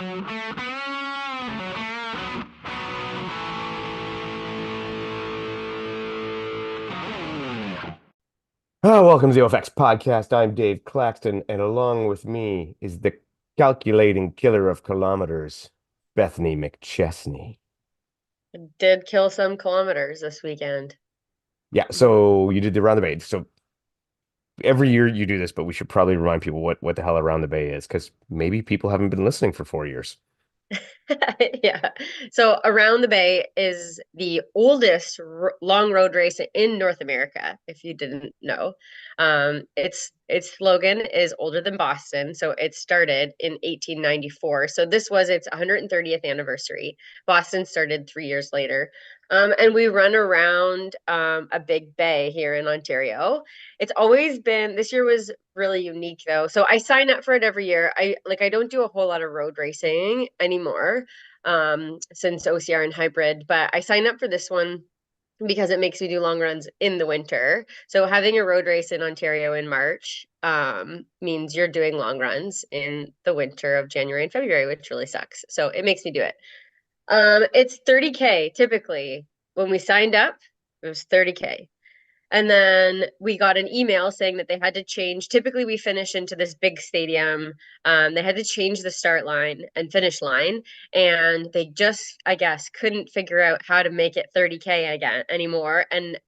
Oh, welcome to the OFX podcast. I'm Dave Claxton, and along with me is the calculating killer of kilometers, Bethany McChesney. Did kill some kilometers this weekend. Yeah, so you did the Around the Bay. So every year you do this, but we should probably remind people what the hell Around the Bay is, because maybe people haven't been listening for 4 years. Yeah. So Around the Bay is the oldest long road race in North America, if you didn't know. Its slogan is older than Boston. So it started in 1894. So this was its 130th anniversary. Boston started 3 years later. And we run around a big bay here in Ontario. It's always been, this year was really unique though. So I sign up for it every year. I don't do a whole lot of road racing anymore since OCR and hybrid, but I signed up for this one because it makes me do long runs in the winter. So having a road race in Ontario in March means you're doing long runs in the winter of January and February, which really sucks. So it makes me do it. It's 30K typically. When we signed up, it was 30K. And then we got an email saying that they had to change. Typically, we finish into this big stadium. They had to change the start line and finish line, and they just, I guess, couldn't figure out how to make it 30K again anymore. And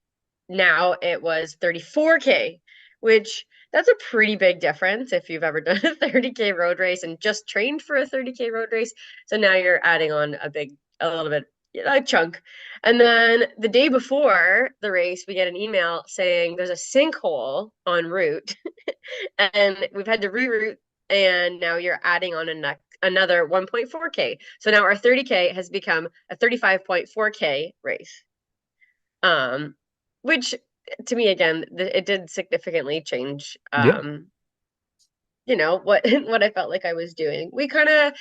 now it was 34K, which that's a pretty big difference if you've ever done a 30K road race and just trained for a 30K road race. So now you're adding on a little bit, a chunk. And then the day before the race, we get an email saying there's a sinkhole en route and we've had to reroute. And now you're adding on another 1.4K. So now our 30K has become a 35.4K race. Which to me again, it did significantly change Yeah. what what I felt like I was doing. We kind of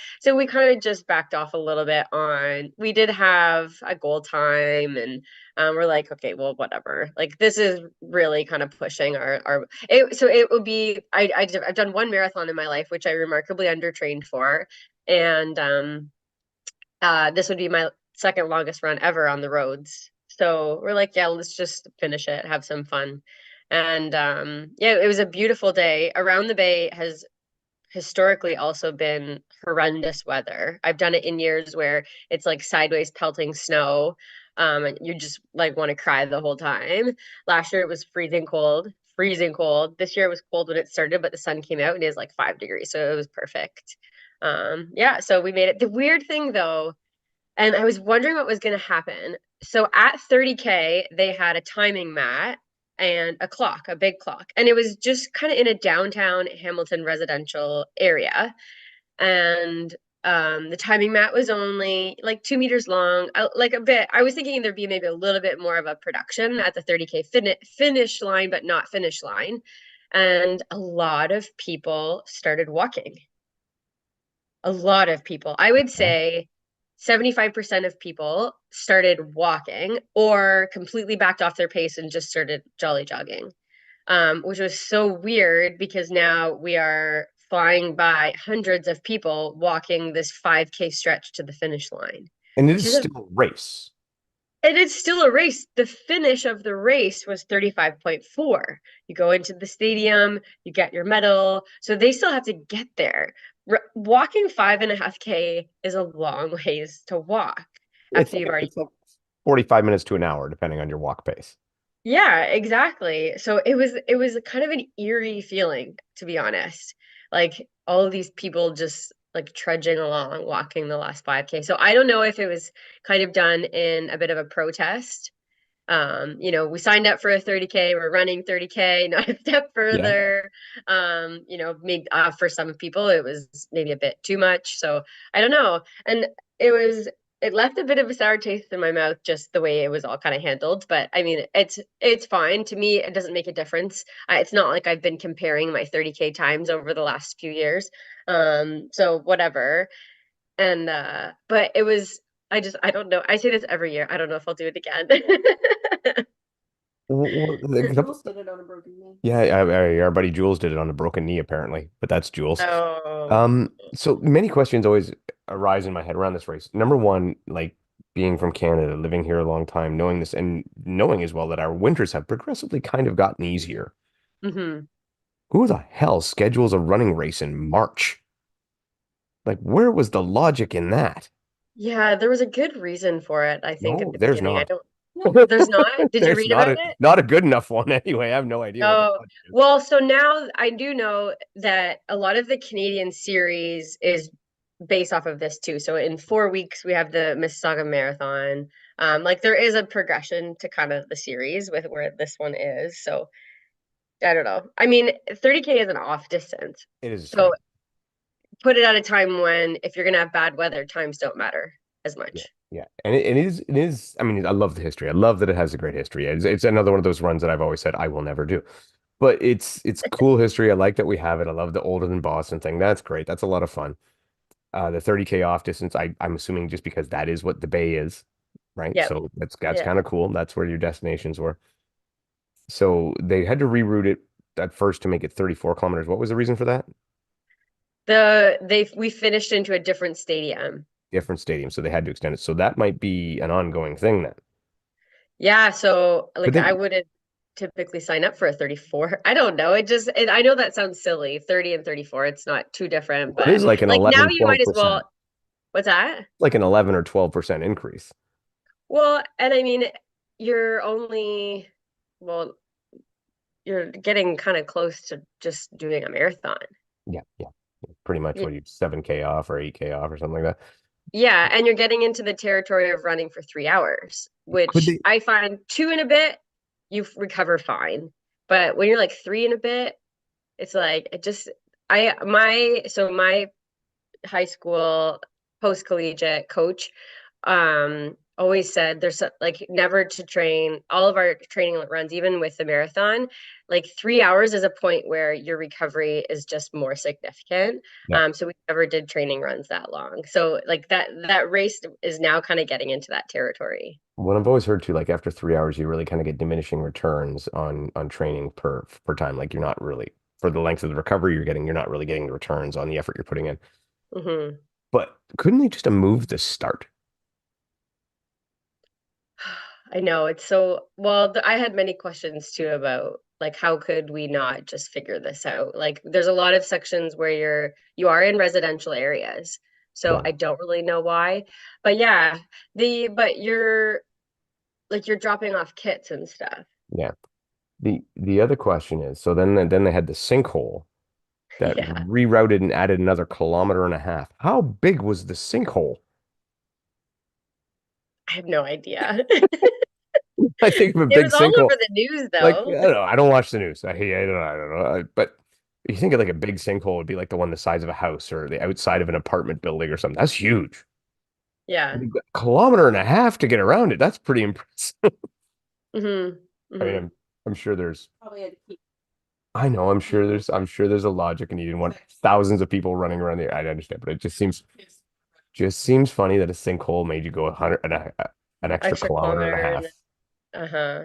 just backed off a little bit on we did have a goal time and we're like, okay, well, whatever. Like this is really kind of pushing so it would be I've done one marathon in my life, which I remarkably undertrained for. And this would be my second longest run ever on the roads. So we're like, yeah, let's just finish it, have some fun. And yeah, it was a beautiful day. Around the Bay has historically also been horrendous weather. I've done it in years where it's like sideways pelting snow. And you just like want to cry the whole time. Last year it was freezing cold, freezing cold. This year it was cold when it started, but the sun came out and it was like 5 degrees. So it was perfect. Yeah, so we made it. The weird thing though, and I was wondering what was going to happen. So at 30K, they had a timing mat and a clock, a big clock. And it was just kind of in a downtown Hamilton residential area. And the timing mat was only like 2 meters long, like a bit. I was thinking there'd be maybe a little bit more of a production at the 30K finish line, but not finish line. And a lot of people started walking. A lot of people. I would say 75% of people started walking or completely backed off their pace and just started jolly jogging, which was so weird because now we are flying by hundreds of people walking this 5K stretch to the finish line, And it which is is a still a race. it is still a race. The finish of the race was 35.4. You go into the stadium, you get your medal. So they still have to get there. Walking 5.5K is a long ways to walk It's after you've like already. it's like 45 minutes to an hour, depending on your walk pace. Yeah, exactly. So it was kind of an eerie feeling, to be honest. Like all of these people just like trudging along, walking the last 5K. So I don't know if it was kind of done in a bit of a protest. We signed up for a 30K, we're running 30K, not a step Yeah. further. Maybe for some people it was maybe a bit too much. So I don't know. And it left a bit of a sour taste in my mouth, just the way it was all kind of handled. But I mean, it's fine. To me, it doesn't make a difference. It's not like I've been comparing my 30K times over the last few years. So whatever. And but it was I don't know. I say this every year. I don't know if I'll do it again. Jules did it on a broken knee. Yeah, our buddy Jules did it on a broken knee apparently, but that's Jules. Oh. So many questions always arise in my head around this race. Number one, like being from Canada, living here a long time, knowing this and knowing as well that our winters have progressively kind of gotten easier. Hmm. Who the hell schedules a running race in March? Like, where was the logic in that? Yeah, there was a good reason for it, I think, at No, the there's beginning. I not. don't, there's not? Did you There's read about it? not a good enough one anyway. I have no idea what the Oh, logic is. well, so now I do know that a lot of the Canadian series is based off of this too. So in 4 weeks, we have the Mississauga Marathon. Like there is a progression to kind of the series with where this one is. So I don't know. I mean, 30K is an off distance. It is a So sprint. put it at a time when if you're gonna have bad weather, times don't matter as Yeah, much. yeah, and it is. I mean, I love the history. I love that it has a great history. It's another one of those runs that I've always said I will never do. But it's cool history. I like that we have it. I love the older than Boston thing. That's great. That's a lot of fun. The 30K off distance, I'm assuming just because that is what the Bay is, right? Yep. So that's Yeah. kind of cool. That's where your destinations were. So they had to reroute it at first to make it 34 kilometers. What was the reason for that? We finished into a different stadium. Different stadium, so they had to extend it. So that might be an ongoing thing then. Yeah, so Could like I they? wouldn't typically sign up for a 34. I don't know. I know that sounds silly, 30 and 34. It's not too different, It is but like an like now 11, you might as 12%. well, what's that? Like an 11 or 12% increase. Well, and I mean, you're only, well, you're getting kind of close to just doing a marathon. Yeah, yeah. Pretty much Y- what you 7K off or 8K off or something like that. Yeah, and you're getting into the territory of running for 3 hours, Could which they? I find two and a bit, you recover fine. But when you're like three and a bit, it's like it just my high school post collegiate coach always said like never to train all of our training runs, even with the marathon, like 3 hours is a point where your recovery is just more significant. Yeah. So we never did training runs that long. So like that race is now kind of getting into that territory. What I've always heard too, like after 3 hours, you really kind of get diminishing returns on training per time. Like you're not really for the length of the recovery you're not really getting the returns on the effort you're putting in. Hmm. But couldn't they just have moved the start? I know it's so well. I had many questions too about like how could we not just figure this out? Like there's a lot of sections where you are in residential areas. So Yeah, I don't really know why. But yeah, the but you're like you're dropping off kits and stuff. yeah. The other question is, so then they had the sinkhole that Yeah. rerouted and added another kilometer and a half. How big was the sinkhole? I have no idea. I think of a It big was all sinkhole. over the news Like, I though. don't know. I don't watch the news. I don't know. But you think of like a big sinkhole would be like the one the size of a house or the outside of an apartment building or something. That's huge. Yeah. And you've got a kilometer and a half to get around it. That's pretty impressive. Hmm. I mean, Hmm. I'm sure there's Probably had to keep. I know, I'm sure there's a logic and you didn't want thousands of people running around there. I understand, but it just seems funny that a sinkhole made you go an extra Extra kilometer and a kilometer half. and uh-huh.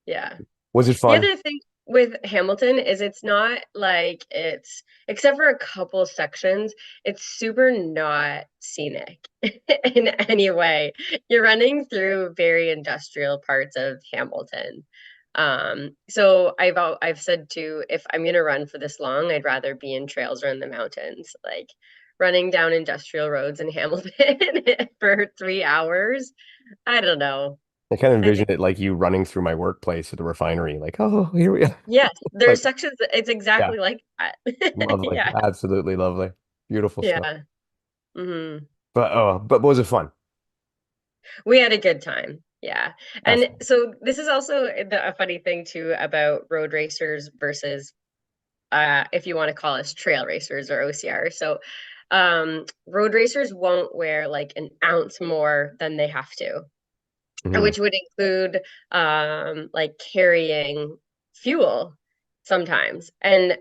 Yeah. Was it The fun? other thing with Hamilton is it's not like it's, except for a couple sections, it's super not scenic in any way. You're running through very industrial parts of Hamilton. So I've said too, if I'm gonna run for this long, I'd rather be in trails or in the mountains. Like running down industrial roads in Hamilton for 3 hours. I don't know. I kind of I envisioned think it like you running through my workplace at the refinery, like, oh, here we are. yes, there's Like, sections it's yeah, exactly like that. lovely, Yeah. absolutely lovely, beautiful stuff. Yeah. Hmm. But was it fun? We had a good time. Yeah. That's And so this is also a funny thing too about road racers versus if you want to call us trail racers or OCR. So road racers won't wear like an ounce more than they have to, hmm which would include like carrying fuel sometimes. And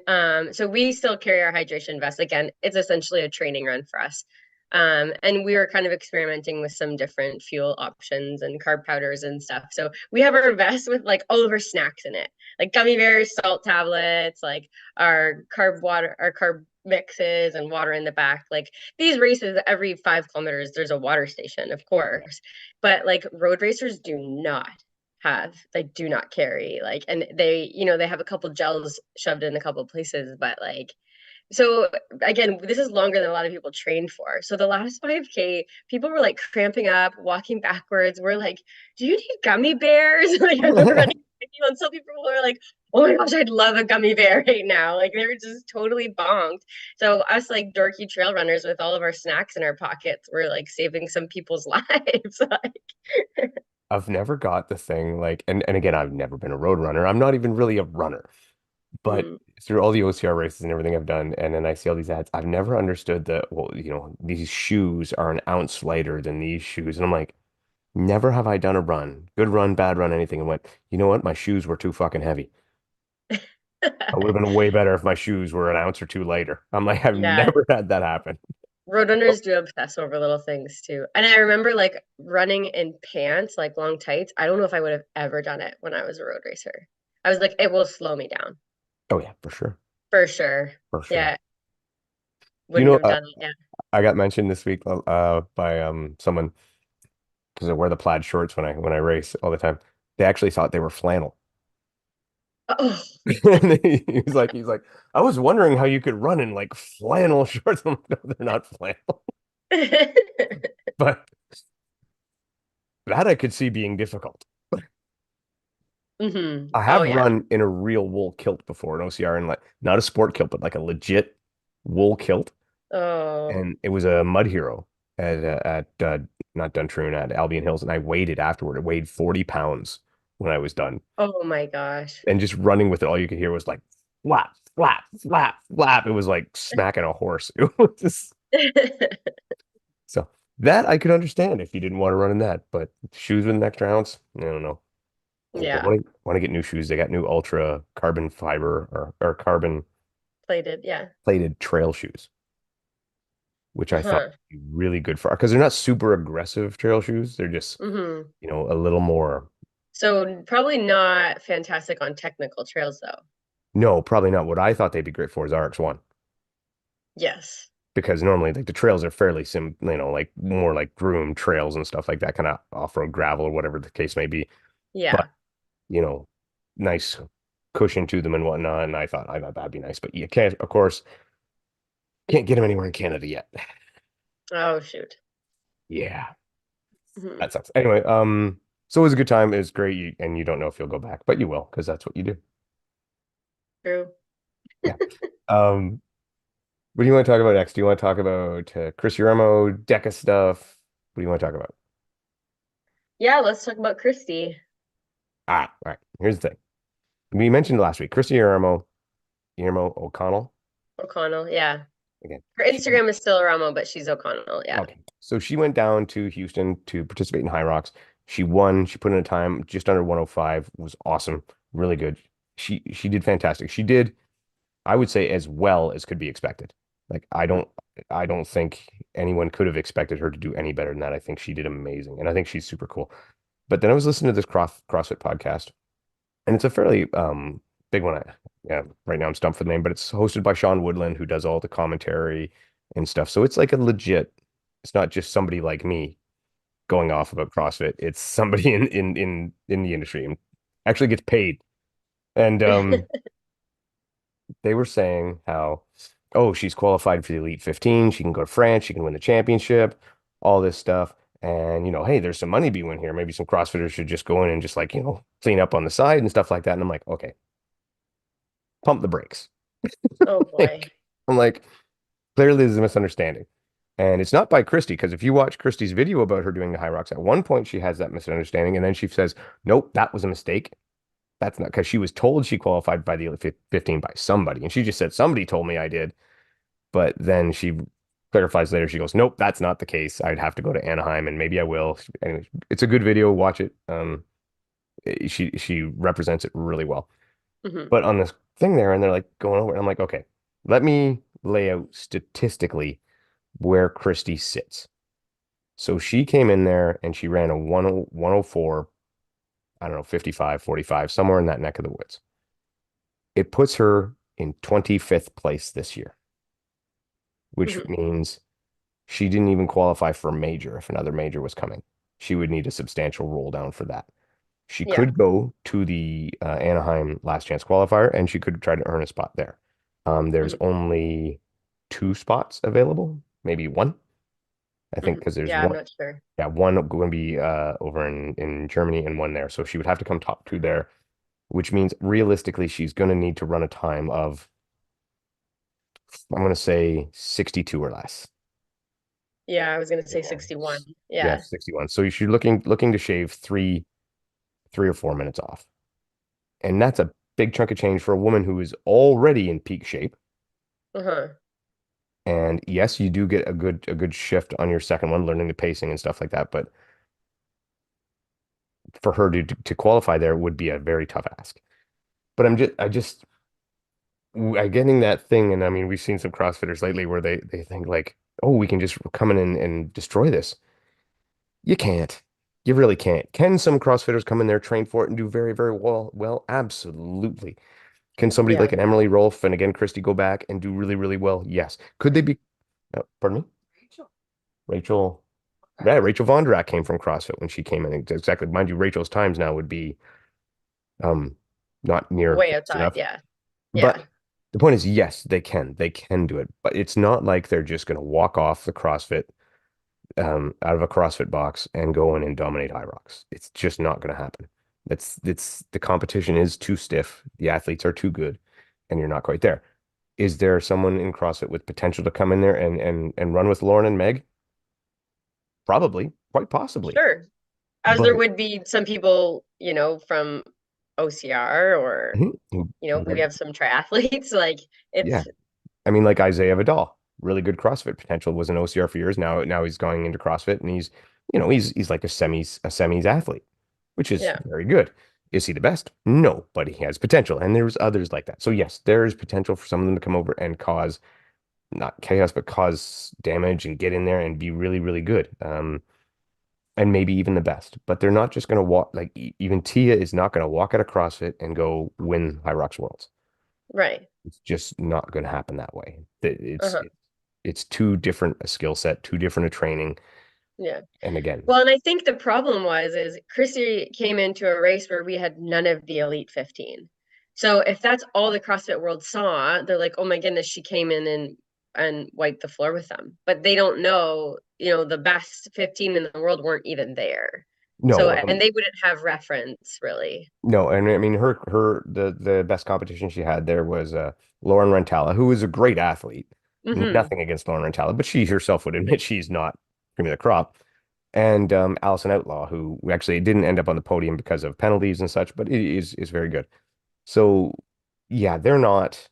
so we still carry our hydration vest. Again, it's essentially a training run for us. And we were kind of experimenting with some different fuel options and carb powders and stuff. So we have our vest with like all of our snacks in it, like gummy bears, salt tablets, like our carb mixes and water in the back. Like these races, every 5 kilometers, there's a water station, of course. But like road racers do not they do not carry like, and they have a couple gels shoved in a couple places, but like, so again, this is longer than a lot of people train for. So the last 5K, people were like cramping up, walking backwards. We're like, do you need gummy bears? Like as we're running, and some people were like, oh my gosh, I'd love a gummy bear right now. Like they were just totally bonked. So us like dorky trail runners with all of our snacks in our pockets, we're like saving some people's lives. Like, I've never got the thing like, and again, I've never been a road runner. I'm not even really a runner, but mm, through all the OCR races and everything I've done, and then I see all these ads, I've never understood that, well, these shoes are an ounce lighter than these shoes. And I'm like, never have I done a run, good run, bad run, anything, and went, you know what? My shoes were too fucking heavy. I would have been way better if my shoes were an ounce or two lighter. I'm like, I've yeah, never had that happen. roadrunners do obsess over little things too. And I remember like running in pants, like long tights. I don't know if I would have ever done it when I was a road racer. I was like, it will slow me down Oh yeah, for sure. for sure. For sure. Yeah, Do you wouldn't know, have done it. Yeah. I got mentioned this week by someone because I wear the plaid shorts when I race all the time. They actually thought they were flannel. Oh. And he's like, I was wondering how you could run in like flannel shorts. I'm like, no, they're not flannel. But that I could see being difficult. I Oh have yeah. run in a real wool kilt before, an OCR, and like not a sport kilt, but like a legit wool kilt. Oh. And it was a Mud Hero at not Duntroon, at Albion Hills, and I weighed it afterward. It weighed 40 pounds when I was done, Oh my gosh. and just running with it, all you could hear was like flap, flap, flap, flap. It was like smacking a horse. It was just so that I could understand if you didn't want to run in that, but shoes with an extra ounce, I don't know. I Yeah. want to get new shoes. They got new ultra carbon fiber or carbon Plated. Yeah. plated trail shoes, which I thought Huh. would be really good for because they're not super aggressive trail shoes. They're just, hmm a little more. So probably not fantastic on technical trails though. No, probably not. What I thought they'd be great for is RX-1 Yes. because normally like the trails are fairly like more like groomed trails and stuff like that, kind of off-road gravel or whatever the case may be. But, Yeah. you know, nice cushion to them and whatnot. And I thought that'd be nice, but you can't, of course, can't get them anywhere in Canada yet. Oh shoot. Yeah, hmm that sucks. Anyway, so it was a good time. It was great, and you don't know if you'll go back, but you will because that's what you do. True. Yeah. Um, what do you want to talk about next? Do you want to talk about Chris Uremo, DEKA stuff? What do you want to talk about? Yeah, let's talk about Kristi All right. Here's the thing. We mentioned last week, Kristi Uremo O'Connell. O'Connell. Yeah. Again, Her she, Instagram is still Ramo, but she's O'Connell. Yeah. okay. So she went down to Houston to participate in Hyrox. She won. She put in a time just under 105. Was awesome. Really good. She did fantastic. She did, I would say, as well as could be expected. Like I don't think anyone could have expected her to do any better than that. I think she did amazing, and I think she's super cool. But then I was listening to this CrossFit podcast, and it's a fairly big one. Yeah, right now I'm stumped for the name, but it's hosted by Sean Woodland, who does all the commentary and stuff. So it's like a legit. It's not just somebody like me going off about CrossFit. It's somebody in the industry and actually gets paid. And they were saying how, oh, she's qualified for the Elite 15. She can go to France. She can win the championship, all this stuff. And, hey, there's some money to be won here. Maybe some CrossFitters should just go in and just like, clean up on the side and stuff like that. And I'm like, okay, pump the brakes. Oh boy. Like, I'm like, clearly there's a misunderstanding. And it's not by Kristi, because if you watch Kristi's video about her doing the high rocks, at one point she has that misunderstanding, and then she says, nope, that was a mistake. That's not because she was told she qualified by the 15 by somebody. And she just said, somebody told me I did. But then she clarifies later. She goes, nope, that's not the case. I'd have to go to Anaheim and maybe I will. Anyway, it's a good video. Watch it. She represents it really well. hmm But on this thing there, and they're like going over, and I'm like, okay, let me lay out statistically where Kristi sits. So she came in there and she ran a 104, I don't know, 55, 45, somewhere in that neck of the woods. It puts her in 25th place this year, which Mhm. means she didn't even qualify for a major if another major was coming. She would need a substantial roll down for that. She Yeah. could go to the Anaheim last chance qualifier and she could try to earn a spot there. There's Mhm. only two spots available, maybe one, I think, Mhm. because there's Yeah, I'm one, not sure. yeah, one going to be over in Germany and one there. So she would have to come top two there, which means realistically she's going to need to run a time of, I'm going to say 62 or less. Yeah, I was gonna say Yeah. 61. Yeah, Yeah. 61. So you're looking to shave 3 or 4 minutes off. And that's a big chunk of change for a woman who is already in peak shape. Uh-huh. And yes, you do get a good shift on your second one, learning the pacing and stuff like that. But for her to qualify there would be a very tough ask. But I'm getting that thing, and I mean, we've seen some CrossFitters lately where they think like, oh, we can just come in and destroy this. You can't. You really can't. Can some CrossFitters come in there, train for it, and do very, very well? Well, absolutely. Can somebody Yeah. like an Emily Rolfe and again Kristi go back and do really, really well? Yes. Could they be? Pardon me? Rachel. Yeah, Rachel Vondrack came from CrossFit when she came in. Exactly. Mind you, Rachel's times now would be um not near Way fast outside. enough. Yeah. Yeah. But the point is, yes, they can. They can do it. But it's not like they're just going to walk off the CrossFit out of a CrossFit box and go in and dominate Hyrox. It's just not going to happen. It's the competition is too stiff. The athletes are too good, and you're not quite there. Is there someone in CrossFit with potential to come in there and run with Lauren and Meg? Probably, quite possibly. Sure. As there But would be some people, from OCR or, mhm, we have some triathletes, like yeah, it's I mean, like Isaiah Vidal, really good CrossFit potential, was an OCR for years. Now he's going into CrossFit and he's like a semis athlete, which is yeah. very good. Is he the best? No, but he has potential. And there's others like that. So yes, there is potential for some of them to come over and cause not chaos, but cause damage and get in there and be really, really good. And maybe even the best. But they're not just going to walk like even Tia is not going to walk out of CrossFit and go win Hyrox Worlds. Right. It's just not going to happen that way. Uh-huh. It's too different a skill set, too different a training. Yeah. And again, Well, and I think the problem is Chrissy came into a race where we had none of the Elite 15. So if that's all the CrossFit world saw, they're like, "Oh my goodness, she came in and wiped the floor with them." But they don't know, the best 15 in the world weren't even there. So no, and they wouldn't have reference really. no, and I mean the best competition she had there was Lauren Rentala, who is a great athlete. Hmm. Nothing against Lauren Rentala, but she herself would admit she's not cream of the crop. And Allison Outlaw, who actually didn't end up on the podium because of penalties and such, but it is very good. So yeah, they're not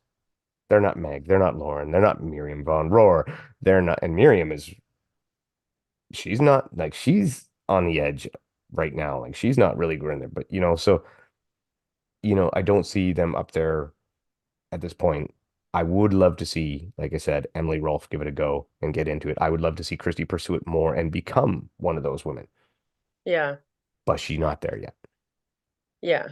Meg, they're not Lauren, they're not Miriam Von Rohr, they're not, and Miriam is she's not like she's on the edge right now, like she's not really going there, but so I don't see them up there at this point. I would love to see, like I said, Emily Rolfe give it a go and get into it. I would love to see Kristi pursue it more and become one of those women, Yeah. but she's not there yet. Yeah.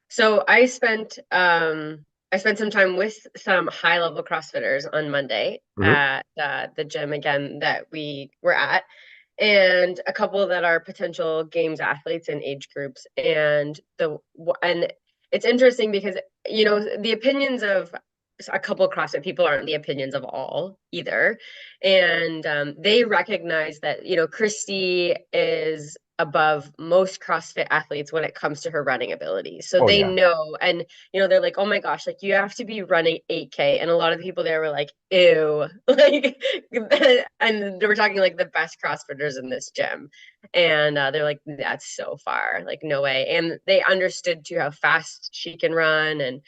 So I spent some time with some high level CrossFitters on Monday Hmm. at the gym again that we were at, and a couple that are potential games athletes in age groups. And it's interesting because the opinions of a couple CrossFit people aren't the opinions of all either, and they recognize that Christy is above most CrossFit athletes when it comes to her running ability. So Oh they yeah. know, and they're like, "Oh my gosh, like you have to be running 8K." And a lot of people there were like, "Ew." Like and they were talking like the best CrossFitters in this gym. And they're like, "That's so far. Like no way." And they understood too how fast she can run and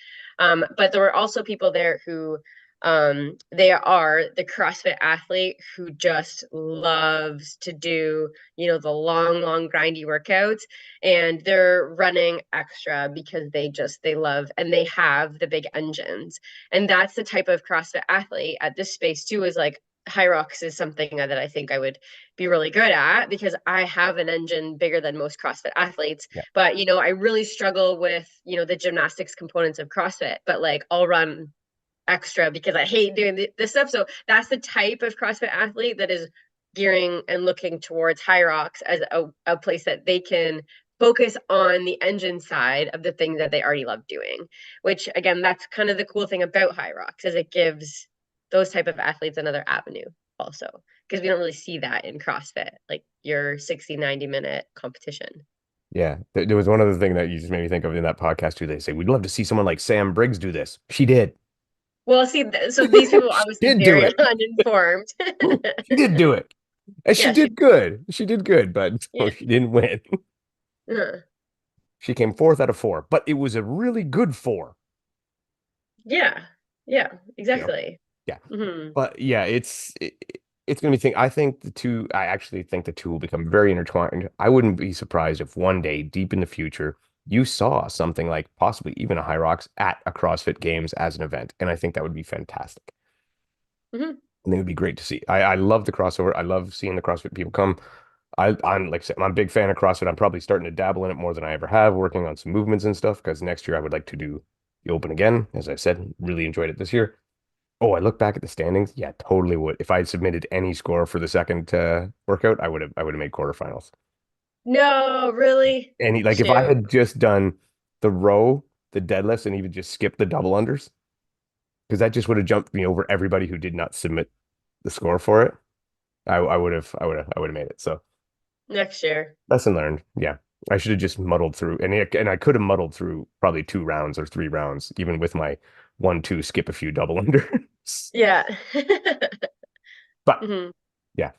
but there were also people there who they are the CrossFit athlete who just loves to do the long grindy workouts, and they're running extra because they love and they have the big engines. And that's the type of CrossFit athlete at this space too, is like Hyrox is something that I think I would be really good at because I have an engine bigger than most CrossFit athletes. Yeah. But, I really struggle with, the gymnastics components of CrossFit, but like I'll run extra because I hate doing this stuff. So that's the type of CrossFit athlete that is gearing and looking towards Hyrox as a place that they can focus on the engine side of the things that they already love doing, which again, that's kind of the cool thing about Hyrox is it gives those type of athletes another avenue also because we don't really see that in CrossFit, like your 60-90 minute competition. Yeah. There was one other thing that you just made me think of in that podcast too. They say, we'd love to see someone like Sam Briggs do this. She did. Well, see, so these people She obviously did do very it. uninformed. She did do it. And she Yeah, did good. She did good, but yeah, she didn't win. uh, She came fourth out of four, but it was a really good four, yeah, yeah, you know? exactly. Yeah. Hmm. But yeah, it's gonna be thing. I actually think the two will become very intertwined. I wouldn't be surprised if one day, deep in the future, you saw something like possibly even a High Rocks at a CrossFit Games as an event. And I think that would be fantastic. Hmm. And it would be great to see. I love the crossover. I love seeing the CrossFit people come. I'm like I said, I'm a big fan of CrossFit. I'm probably starting to dabble in it more than I ever have, working on some movements and stuff. Because next year I would like to do the Open again. As I said, really enjoyed it this year. Oh, I look back at the standings. Yeah, totally would. If I had submitted any score for the second workout, I would have made quarterfinals. No, really? And like if I Shoot. had just done the row, the deadlifts, and even just skipped the double unders, because that just would have jumped me over everybody who did not submit the score for it. I would have made it. So Next year. lesson learned. Yeah. I should have just muddled through and I could have muddled through probably 2 rounds or 3 rounds, even with my 1, 2, skip a few double unders. Yeah. But Hmm. yeah,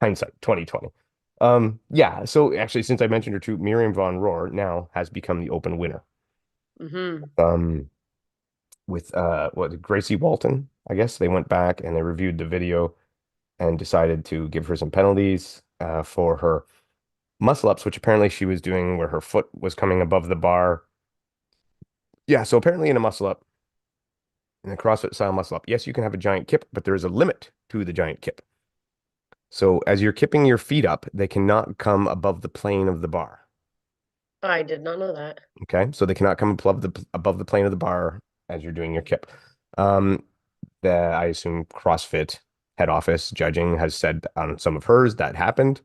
hindsight 2020. Yeah, so actually since I mentioned her too, Miriam Von Rohr now has become the open winner. Hmm. Um with what Gracie Walton, I guess they went back and they reviewed the video and decided to give her some penalties for her muscle ups, which apparently she was doing where her foot was coming above the bar. Yeah, so apparently in a muscle up, in a CrossFit style muscle up, yes, you can have a giant kip, but there is a limit to the giant kip. So as you're kipping your feet up, they cannot come above the plane of the bar. I did not know that. Okay, so they cannot come above the plane of the bar as you're doing your kip. Um, I assume CrossFit head office judging has said on some of hers that happened,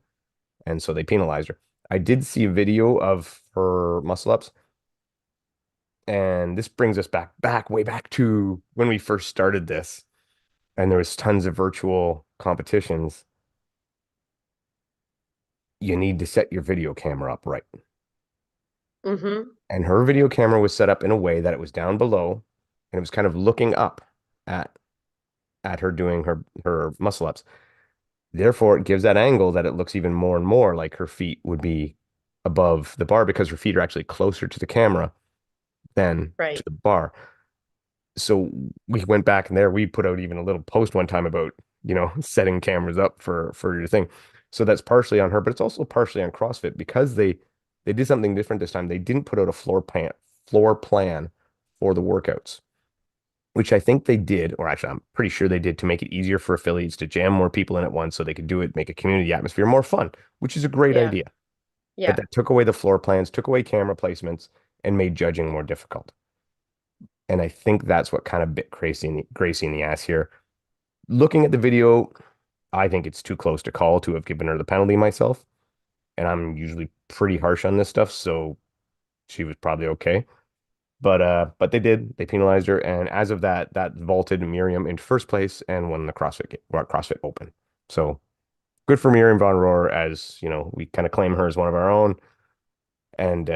and so they penalized her. I did see a video of her muscle ups, and this brings us way back to when we first started this, and there was tons of virtual competitions. You need to set your video camera up right. Hmm. And her video camera was set up in a way that it was down below and it was kind of looking up at at her doing her muscle ups. Therefore, it gives that angle that it looks even more and more like her feet would be above the bar because her feet are actually closer to the camera than to Right. the bar. So we went back and there we put out even a little post one time about, setting cameras up for your thing. So that's partially on her, but it's also partially on CrossFit because they did something different this time. They didn't put out a floor plan for the workouts, which I think they did, or actually I'm pretty sure they did to make it easier for affiliates to jam more people in at once so they could do it, make a community atmosphere more fun, which is a great Yeah. idea. But Yeah. that took away the floor plans, took away camera placements, and made judging more difficult. And I think that's what kind of bit Gracie in the ass here. Looking at the video, I think it's too close to call to have given her the penalty myself. And I'm usually pretty harsh on this stuff, so she was probably okay. But they penalized her, and as of that vaulted Miriam into first place and won the CrossFit Open. So good for Miriam Von Rohr, as we kind of claim her as one of our own. And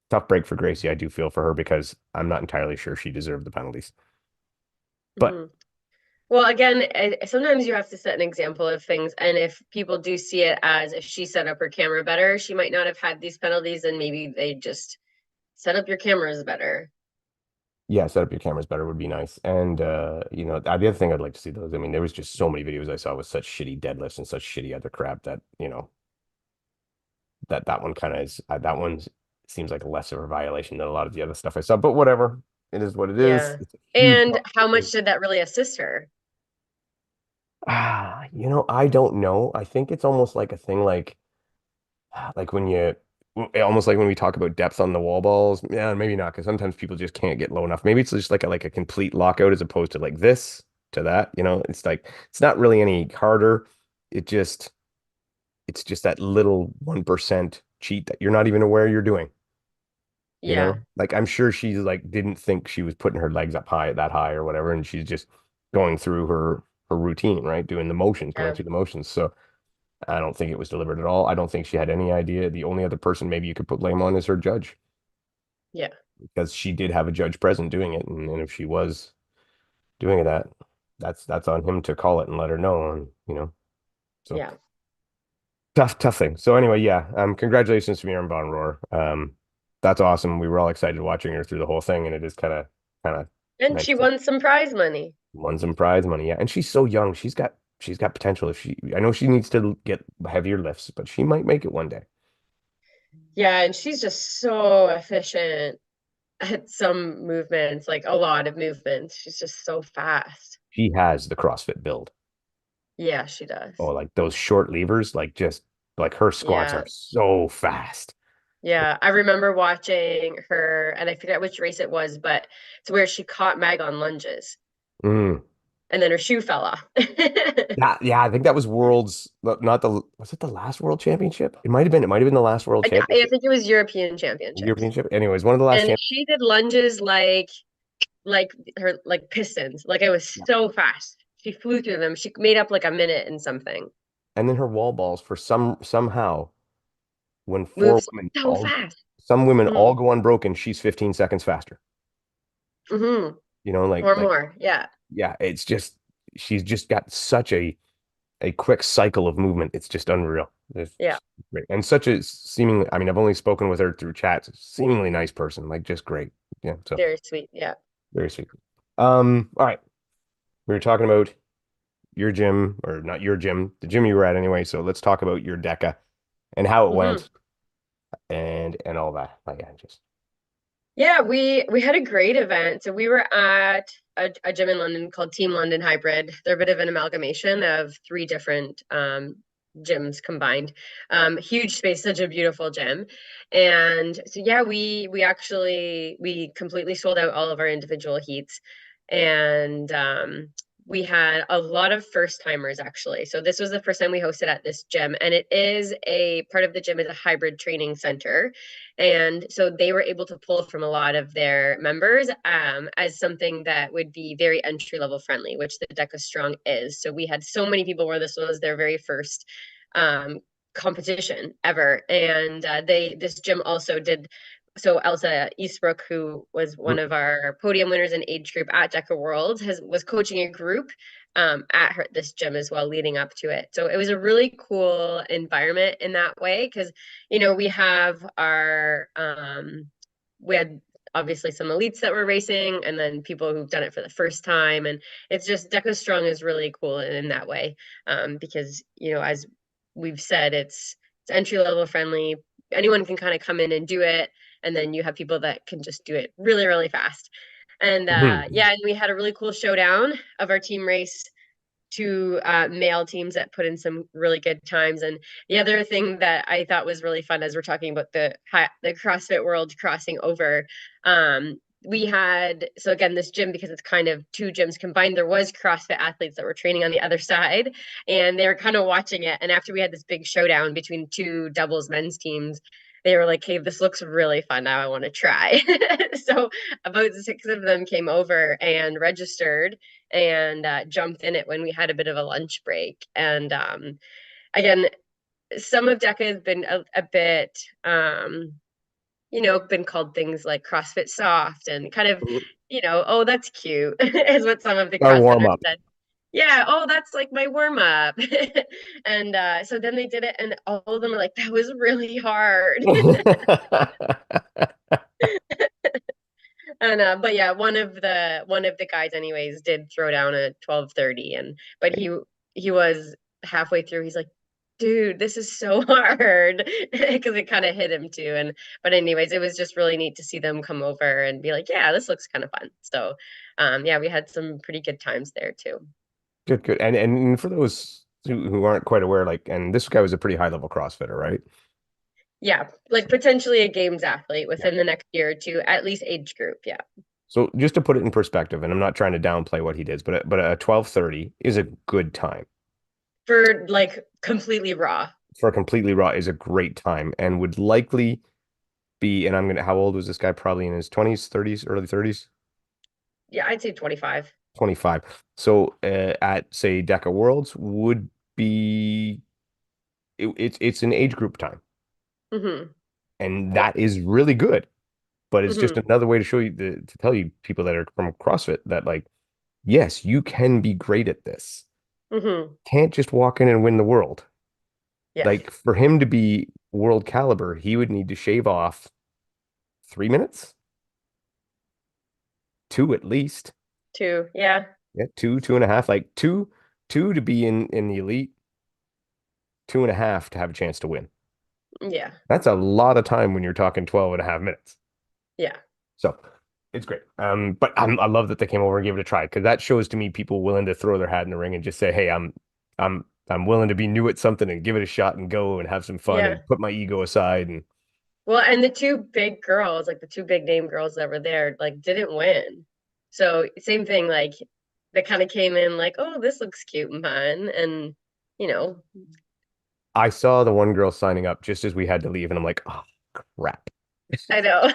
tough break for Gracie. I do feel for her because I'm not entirely sure she deserved the penalties. But Hmm. Well, again, sometimes you have to set an example of things. And if people do see it as if she set up her camera better, she might not have had these penalties and maybe they just set up your cameras better. yeah, set up your cameras better would be nice. And the other thing I'd like to see those. I mean, there was just so many videos I saw with such shitty deadlifts and such shitty other crap that that one kind of is that one seems like less of a violation than a lot of the other stuff I saw. But whatever. It is what it is. Yeah. It's a huge And how competition. much did that really assist her? I don't know. I think it's almost like a thing like when you almost like when we talk about depth on the wall balls. Yeah, maybe not, because sometimes people just can't get low enough. Maybe it's just like a complete lockout as opposed to like this to that, It's like it's not really any harder. It just it's just that little 1% cheat that you're not even aware you're doing. Yeah. Like I'm sure she's like didn't think she was putting her legs up high that high or whatever, and she's just going through her routine, right? Doing the motions, going Yeah. through the motions. So I don't think it was deliberate at all. I don't think she had any idea. The only other person maybe you could put blame on is her judge, Yeah. because she did have a judge present doing it, and if she was doing that, that's on him to call it and let her know, and. So Yeah. tough thing. So anyway, yeah, congratulations to Miriam Von Rohr. That's awesome. We were all excited watching her through the whole thing, and it is kind of And nice she to won some prize money. won some prize money. Yeah, and she's so young. She's got potential. If she, I know she needs to get heavier lifts, but she might make it one day. Yeah, and she's just so efficient at some movements, like a lot of movements. She's just so fast. She has the CrossFit build. Yeah, she Oh, does. like those short levers, like just like her squats Yeah. are so fast. Yeah. I remember watching her, and I forget which race it was, but it's where she caught Meg on lunges Mm. and then her shoe fell off. Yeah, I think that was not was it the last world championship? It might have been the last world I championship. think it was European Championships. European Championship. Anyways, one of the last And champ. she did lunges like her like pistons. Like it was Yeah. so fast. She flew through them. She made up like a minute and something. And then her wall balls for somehow when Moves so fast. some women Mm-hmm. all go unbroken, she's 15 seconds faster. Mm-hmm. Like Or more. Yeah. yeah, it's just she's just got such a quick cycle of movement. It's just unreal. Yeah. Great. And such a seemingly, I mean, I've only spoken with her through chats. Seemingly nice person, like just great. Yeah, so Very sweet. Yeah. very sweet. All right. We were talking about your gym, or not your gym, the gym you were at anyway. So let's talk about your DEKA and how it Mm-hmm. went and all that. Like, yeah, just Yeah, we had a great event. So we were at a gym in London called Team London Hybrid. They're a bit of an amalgamation of three different gyms combined. Huge space, such a beautiful gym. And so yeah, we actually we completely sold out all of our individual heats. And we had a lot of first timers actually. So this was the first time we hosted at this gym, and it is a part of the gym is a hybrid training center. And so they were able to pull from a lot of their members as something that would be very entry level friendly, which the DEKA Strong is. So we had so many people where this was their very first um, competition ever. And this gym also did. So Elsa Eastbrook, who was one of our podium winners in age group at DEKA World, was coaching a group at this gym as well, leading up to it. So it was a really cool environment in that way because we had obviously some elites that were racing and then people who've done it for the first time. And it's just DEKA Strong is really cool in that way. Because, as we've said, it's entry level friendly. Anyone can kind of come in and do it. And then you have people that can just do it really, really fast. And Mhm. yeah, and we had a really cool showdown of our team race, two male teams that put in some really good times. And the other thing that I thought was really fun as we're talking about the CrossFit world crossing over, we had so again this gym because it's kind of two gyms combined. There was CrossFit athletes that were training on the other side, and they were kind of watching it. And after we had this big showdown between two doubles men's teams, they were like, "Hey, this looks really fun. Now I want to try." So about six of them came over and registered and jumped in it when we had a bit of a lunch break. And again, some of DEKA has been a bit, been called things like CrossFit soft and kind of, oh, that's cute, is what some of the Our warm CrossFitters up. said. Yeah, oh, that's like my warm up. And so then they did it, and all of them were like, that was really hard. And but yeah, one of the guys anyways did throw down a 12:30, and but he was halfway through, he's like, dude, this is so hard because it kind of hit him too. And but anyways, it was just really neat to see them come over and be like, yeah, this looks kind of fun. So, yeah, we had some pretty good times there too. Good, good. And for those who aren't quite aware, like, and this guy was a pretty high level CrossFitter, right? Yeah, like potentially a games athlete Yeah. within the next year or two, at least age group. Yeah, So just to put it in perspective, and I'm not trying to downplay what he did, but a 12:30 is a good time. for like completely raw. For completely raw is a great time and would likely be, and I'm gonna, how old was this guy? Probably in his 20s, 30s, early 30s, Yeah, I'd say 25. 25. So at say DEKA Worlds would be it's an age group time, Mm-hmm. and Yeah. that is really good. But it's just Mm-hmm. another way to show you to tell you people that are from CrossFit that like, yes, you can be great at this. Mm-hmm. Can't just walk in and win the world. Yeah. Like for him to be world caliber, he would need to shave off 3 minutes, two at least. Two. Yeah. Yeah, two and a half, like two to be in the elite, 2.5 to have a chance to win. Yeah. That's a lot of time when you're talking 12 and a half minutes. Yeah. So it's great. But I love that they came over and gave it a try because that shows to me people willing to throw their hat in the ring and just say, hey, I'm willing to be new at something and give it a shot and go and have some fun Yeah. and put my ego aside. And Well, and the two big girls, like the two big name girls that were there, like didn't win. So same thing, like they kind of came in like, oh, this looks cute and fun. And, you know, I saw the one girl signing up just as we had to leave, and I'm like, oh crap. I know.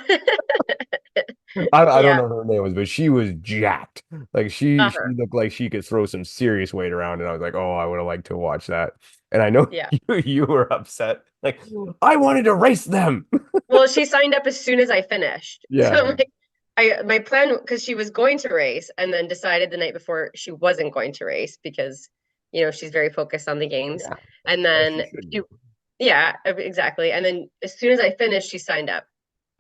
I don't Yeah. know her name was, but she was jacked. Like she Uh-huh. looked like she could throw some serious weight around, and I was like, oh, I would have liked to watch that. And I know Yeah. you were upset. Like I wanted to race them. Well, she signed up as soon as I finished. So Yeah, I'm like, I my plan because she was going to race and then decided the night before she wasn't going to race because, she's very focused on the games. yeah, And as she then should be. she, yeah, exactly. And then as soon as I finished, she signed up.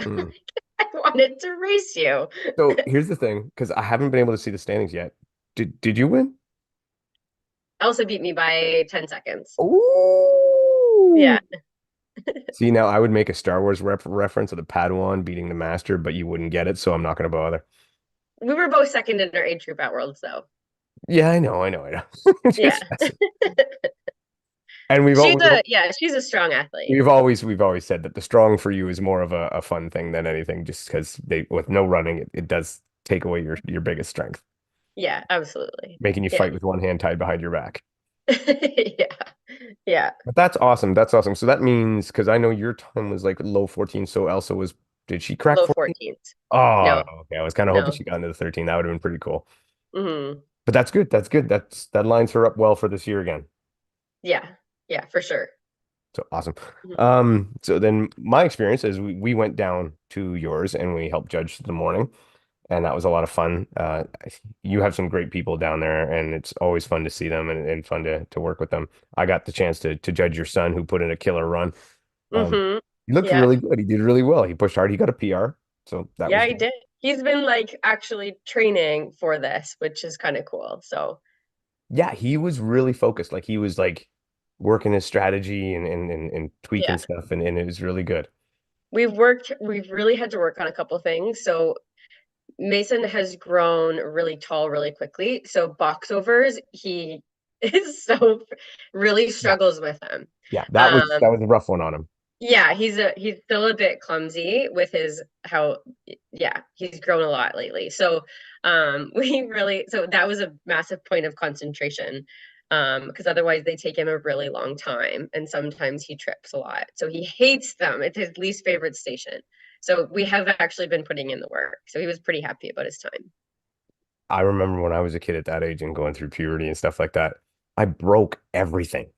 Mm. I wanted to race you. So here's the thing, because I haven't been able to see the standings yet. Did you win? Elsa beat me by 10 seconds. Ooh. Yeah. See, now I would make a Star Wars reference of the Padawan beating the Master, but you wouldn't get it, so I'm not going to bother. We were both second in our age group at Worlds, though. Yeah, I know. Yeah. Just messing. And we've all, She's a strong athlete. we've always said that the strong for you is more of a fun thing than anything, just because they with no running, it does take away your biggest strength, Yeah, absolutely. making you Yeah. fight with one hand tied behind your back. Yeah. Yeah. But that's awesome. That's awesome. So that means because I know your time was like low 14, so Elsa was did she crack Low 14? 14s. Oh, No, okay. I was kind of hoping no. she got into the 13. That would have been pretty cool. Hmm. But that's good. That's good. That lines her up well for this year again. Yeah. Yeah, for sure. So awesome. Mhm. So then my experience is we went down to yours and we helped judge the morning, and that was a lot of fun. You have some great people down there, and it's always fun to see them and fun to work with them. I got the chance to judge your son who put in a killer run. Um, Hmm. he looked Yeah. really good. He did really well. He pushed hard. He got a PR, so that Yeah, was he good. did. He's been like actually training for this, which is kind of cool. So, Yeah, he was really focused. Like he was like working his strategy and tweaking yeah. stuff, and it was really good. We've really had to work on a couple things. So, Mason has grown really tall really quickly. So, box overs, he is so really Yeah, struggles with them. yeah, Um, that was a rough one on him. Yeah, he's still a bit clumsy with his how yeah, he's grown a lot lately. So so that was a massive point of concentration. Because otherwise they take him a really long time and sometimes he trips a lot. So he hates them. It's his least favorite station. So we have actually been putting in the work. So he was pretty happy about his time. I remember when I was a kid at that age and going through puberty and stuff like that, I broke everything.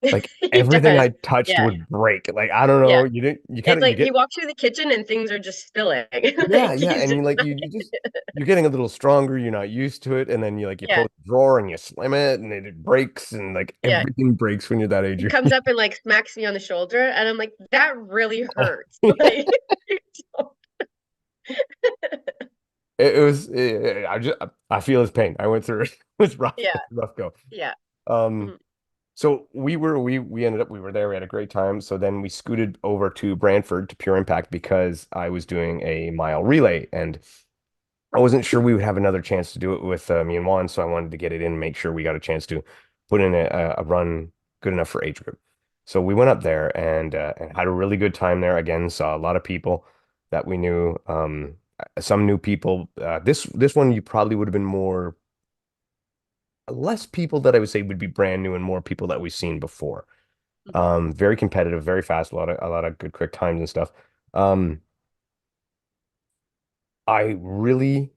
Like He everything does. I touched Yeah. would break. Like I don't know, Yeah. you didn't you kind It's of you like he get walks through the kitchen and things are just spilling. yeah, Like yeah, he's and just you like you just you're getting a little stronger, you're not used to it, and then you yeah. close the drawer and you slam it and it breaks and like Yeah. everything breaks when you're that age. He comes up and like smacks me on the shoulder, and I'm like, that really hurts. Like, It was I feel his pain. I went through it. It was rough. yeah, It was a rough go. yeah. Um Mhm. So we ended up we were there. We had a great time. So then we scooted over to Brantford to Pure Impact because I was doing a mile relay, and I wasn't sure we would have another chance to do it with me and Juan. So I wanted to get it in, and make sure we got a chance to put in a run good enough for age group. So we went up there and had a really good time there. Again, saw a lot of people that we knew. Some new people. This one you probably would have been more less people that I would say would be brand new and more people that we've seen before. Hmm. Very competitive, very fast, a lot of good quick times and stuff. Um, I really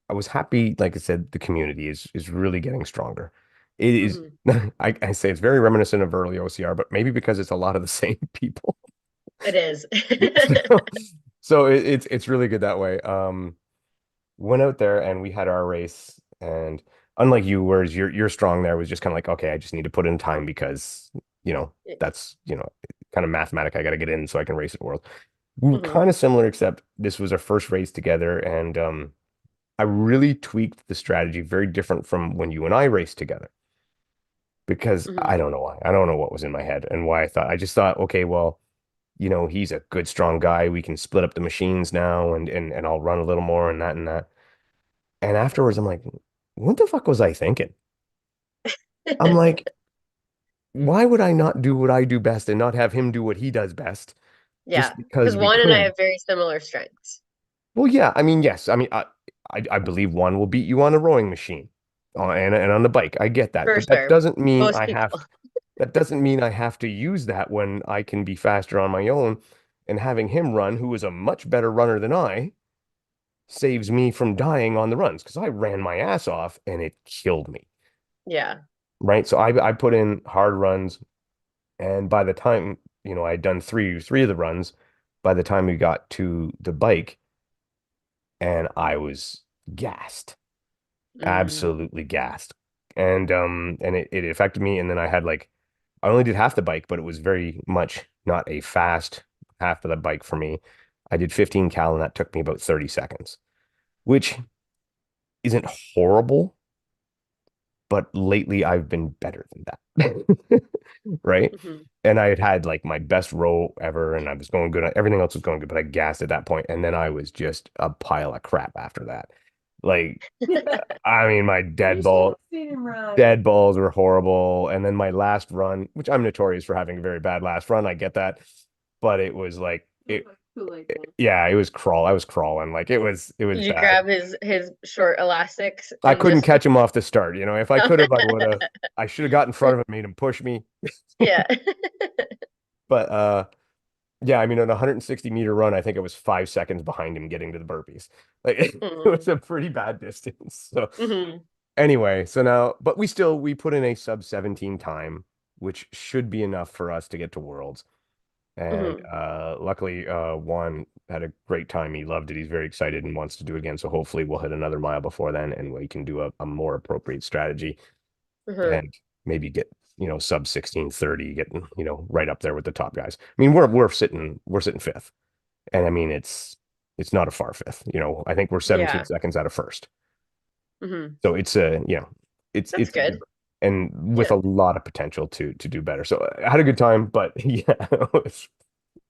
I was happy, like I said, the community is really getting stronger. It is Hmm. I say it's very reminiscent of early OCR, but maybe because it's a lot of the same people. It is. So, so it's really good that way. Went out there and we had our race, and unlike you, whereas you're strong there, was just kind of like, okay, I just need to put in time because you know that's kind of mathematic. I got to get in so I can race at World. We were Hmm. kind of similar, except this was our first race together, and I really tweaked the strategy, very different from when you and I raced together. Because Hmm. I don't know why. I don't know what was in my head and why I thought. I just thought, okay, well, he's a good, strong guy. We can split up the machines now, and I'll run a little more and that and that. And afterwards, I'm like, what the fuck was I thinking? I'm like, why would I not do what I do best and not have him do what he does best Yeah, just because because we Juan and I could? have very similar strengths. Well, yeah, I mean, yes. I mean, I believe one will beat you on a rowing machine and on the bike. I get that. For But that sure. doesn't mean Most I people. have that doesn't mean I have to use that when I can be faster on my own. And having him run, who is a much better runner than I, saves me from dying on the runs because I ran my ass off and it killed me. Yeah. Right. So I put in hard runs, and by the time, I'd done three of the runs, by the time we got to the bike, and I was gassed, Mm. absolutely gassed. And it affected me. And then I had like I only did half the bike, but it was very much not a fast half of the bike for me. I did 15 cal and that took me about 30 seconds, which isn't horrible, but lately I've been better than that. Right? Hmm. And I had like my best row ever and I was going good. Everything else was going good, but I gassed at that point. And then I was just a pile of crap after that. Like, I mean, my dead balls were horrible. And then my last run, which I'm notorious for having a very bad last run, I get that. But it was like yeah, it was crawl. I was crawling. Like it was Did you bad. grab his short elastics I and couldn't just catch him off the start. If I could have, I would have. I should have got in front of him, made him push me. yeah. But yeah, I mean, on a 160-meter run, I think I was 5 seconds behind him getting to the burpees. Like it was Mm. a pretty bad distance. So Hmm. anyway, so now, but we put in a sub 17 time, which should be enough for us to get to Worlds. And Hmm. luckily, Juan had a great time. He loved it. He's very excited and wants to do it again. So hopefully, we'll hit another mile before then, and we can do a more appropriate strategy Hmm. and maybe get sub 16:30, getting right up there with the top guys. I mean, we're sitting fifth, and I mean it's not a far fifth. I think we're 17 Yeah. seconds out of first. Hmm. So it's a That's it's good. and with Yeah. a lot of potential to do better. So I had a good time, but yeah, it was